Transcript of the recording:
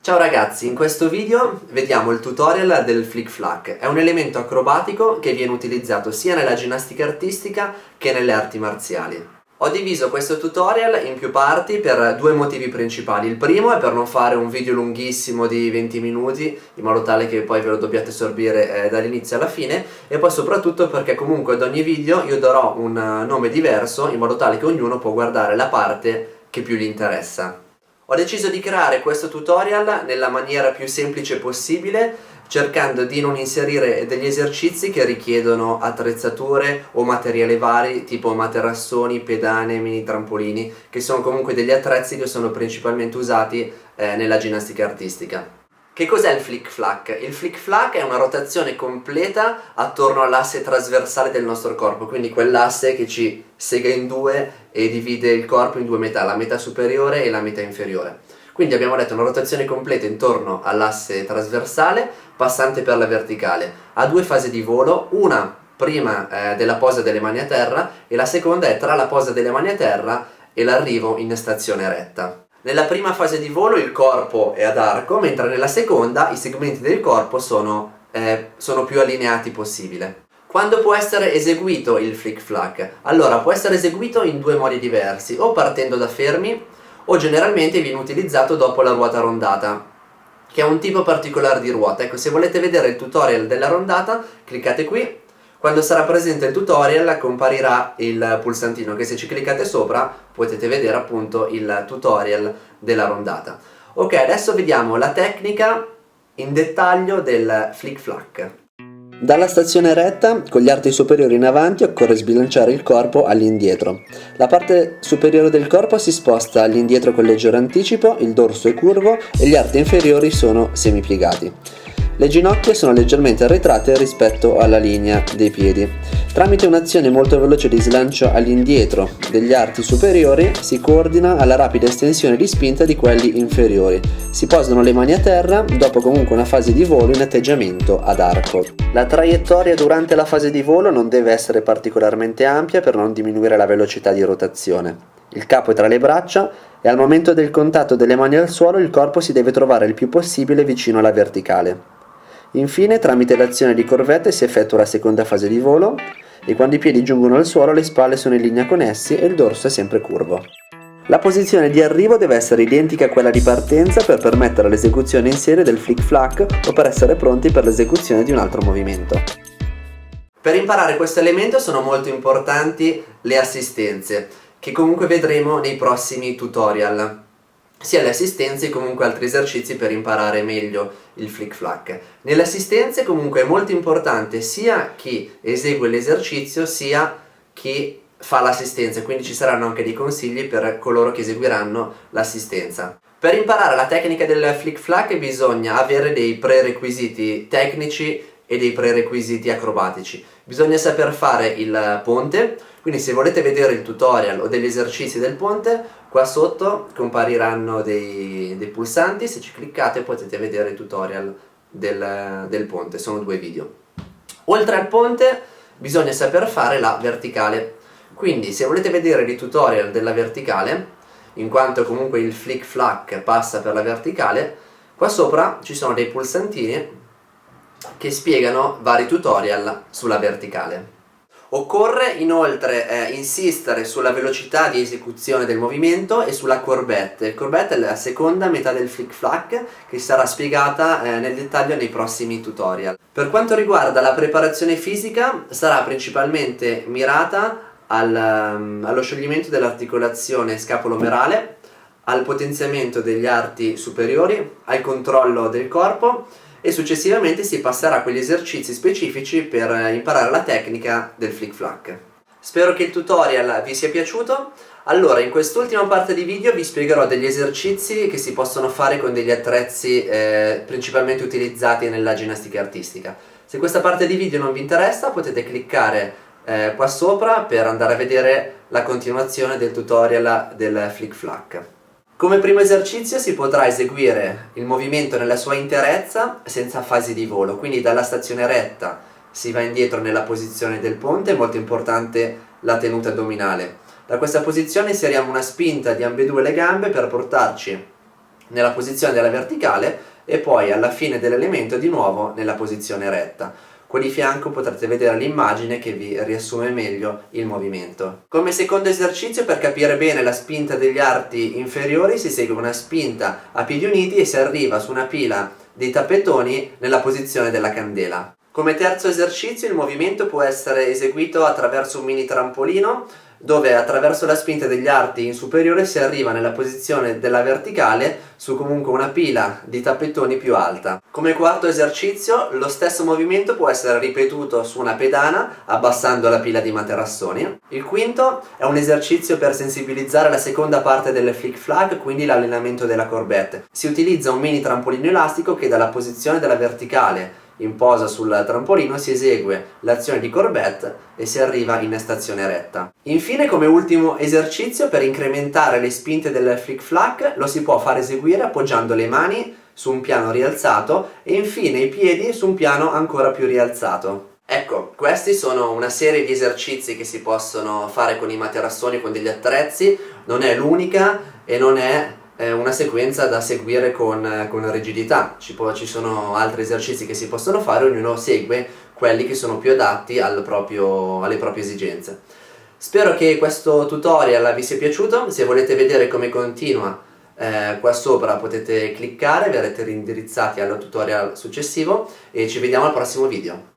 Ciao ragazzi, in questo video vediamo il tutorial del flick flack. È un elemento acrobatico che viene utilizzato sia nella ginnastica artistica che nelle arti marziali. Ho diviso questo tutorial in più parti per due motivi principali. Il primo è per non fare un video lunghissimo di 20 minuti, in modo tale che poi ve lo dobbiate assorbire dall'inizio alla fine, e poi soprattutto perché comunque ad ogni video io darò un nome diverso, in modo tale che ognuno può guardare la parte che più gli interessa. Ho deciso di creare questo tutorial nella maniera più semplice possibile, cercando di non inserire degli esercizi che richiedono attrezzature o materiali vari, tipo materassoni, pedane, mini trampolini, che sono comunque degli attrezzi che sono principalmente usati nella ginnastica artistica. Che cos'è il flick flack? Il flick flack è una rotazione completa attorno all'asse trasversale del nostro corpo, quindi quell'asse che ci sega in due e divide il corpo in due metà, la metà superiore e la metà inferiore. Quindi abbiamo detto una rotazione completa intorno all'asse trasversale, passante per la verticale. Ha due fasi di volo, una prima della posa delle mani a terra e la seconda è tra la posa delle mani a terra e l'arrivo in stazione retta. Nella prima fase di volo il corpo è ad arco, mentre nella seconda i segmenti del corpo sono più allineati possibile. Quando può essere eseguito il flick flack? Allora, può essere eseguito in due modi diversi, o partendo da fermi, o generalmente viene utilizzato dopo la ruota rondata, che è un tipo particolare di ruota. Ecco, se volete vedere il tutorial della rondata, cliccate qui. Quando sarà presente il tutorial comparirà il pulsantino che, se ci cliccate sopra, potete vedere appunto il tutorial della rondata. Ok, adesso vediamo la tecnica in dettaglio del flick flack. Dalla stazione retta, con gli arti superiori in avanti, occorre sbilanciare il corpo all'indietro. La parte superiore del corpo si sposta all'indietro con leggero anticipo, il dorso è curvo e gli arti inferiori sono semipiegati. Le ginocchia sono leggermente arretrate rispetto alla linea dei piedi. Tramite un'azione molto veloce di slancio all'indietro degli arti superiori si coordina alla rapida estensione di spinta di quelli inferiori. Si posano le mani a terra, dopo comunque una fase di volo in atteggiamento ad arco. La traiettoria durante la fase di volo non deve essere particolarmente ampia per non diminuire la velocità di rotazione. Il capo è tra le braccia e al momento del contatto delle mani al suolo il corpo si deve trovare il più possibile vicino alla verticale. Infine, tramite l'azione di corvette si effettua la seconda fase di volo e quando i piedi giungono al suolo le spalle sono in linea con essi e il dorso è sempre curvo. La posizione di arrivo deve essere identica a quella di partenza per permettere l'esecuzione in serie del flick flack o per essere pronti per l'esecuzione di un altro movimento. Per imparare questo elemento sono molto importanti le assistenze, che comunque vedremo nei prossimi tutorial. Sia le assistenze che comunque altri esercizi per imparare meglio il flick flack. Nelle assistenze comunque è molto importante sia chi esegue l'esercizio sia chi fa l'assistenza, quindi ci saranno anche dei consigli per coloro che eseguiranno l'assistenza. Per imparare la tecnica del flick flack bisogna avere dei prerequisiti tecnici e dei prerequisiti acrobatici. Bisogna saper fare il ponte, quindi se volete vedere il tutorial o degli esercizi del ponte, qua sotto compariranno dei pulsanti, se ci cliccate potete vedere il tutorial del ponte, sono due video. Oltre al ponte bisogna saper fare la verticale, quindi se volete vedere i tutorial della verticale, in quanto comunque il flick flack passa per la verticale, qua sopra ci sono dei pulsantini che spiegano vari tutorial sulla verticale. Occorre inoltre insistere sulla velocità di esecuzione del movimento e sulla courbette. Il courbette è la seconda metà del flick flack che sarà spiegata nel dettaglio nei prossimi tutorial. Per quanto riguarda la preparazione fisica, sarà principalmente mirata allo scioglimento dell'articolazione scapolo-omerale, al potenziamento degli arti superiori, al controllo del corpo e successivamente si passerà a quegli esercizi specifici per imparare la tecnica del flick flack. Spero che il tutorial vi sia piaciuto. Allora, in quest'ultima parte di video vi spiegherò degli esercizi che si possono fare con degli attrezzi principalmente utilizzati nella ginnastica artistica. Se questa parte di video non vi interessa potete cliccare qua sopra per andare a vedere la continuazione del tutorial del flick flack. Come primo esercizio si potrà eseguire il movimento nella sua interezza senza fasi di volo, quindi dalla stazione retta si va indietro nella posizione del ponte, è molto importante la tenuta addominale. Da questa posizione inseriamo una spinta di ambedue le gambe per portarci nella posizione della verticale e poi alla fine dell'elemento di nuovo nella posizione retta. Qua di fianco potrete vedere l'immagine che vi riassume meglio il movimento. Come secondo esercizio, per capire bene la spinta degli arti inferiori, si segue una spinta a piedi uniti e si arriva su una pila di tappetoni nella posizione della candela. Come terzo esercizio, il movimento può essere eseguito attraverso un mini trampolino, dove attraverso la spinta degli arti in superiore si arriva nella posizione della verticale su comunque una pila di tappetoni più alta. Come quarto esercizio, lo stesso movimento può essere ripetuto su una pedana abbassando la pila di materassoni. Il quinto è un esercizio per sensibilizzare la seconda parte delle flick flag, quindi l'allenamento della corbette. Si utilizza un mini trampolino elastico che dalla posizione della verticale in posa sul trampolino si esegue l'azione di corbette e si arriva in stazione retta. Infine, come ultimo esercizio, per incrementare le spinte del flick flack lo si può far eseguire appoggiando le mani su un piano rialzato e infine i piedi su un piano ancora più rialzato. Ecco, questi sono una serie di esercizi che si possono fare con i materassoni, con degli attrezzi. Non è l'unica e non è una sequenza da seguire con rigidità. Ci sono altri esercizi che si possono fare, ognuno segue quelli che sono più adatti alle proprie esigenze. Spero che questo tutorial vi sia piaciuto. Se volete vedere come continua, qua sopra potete cliccare, verrete reindirizzati al tutorial successivo e ci vediamo al prossimo video.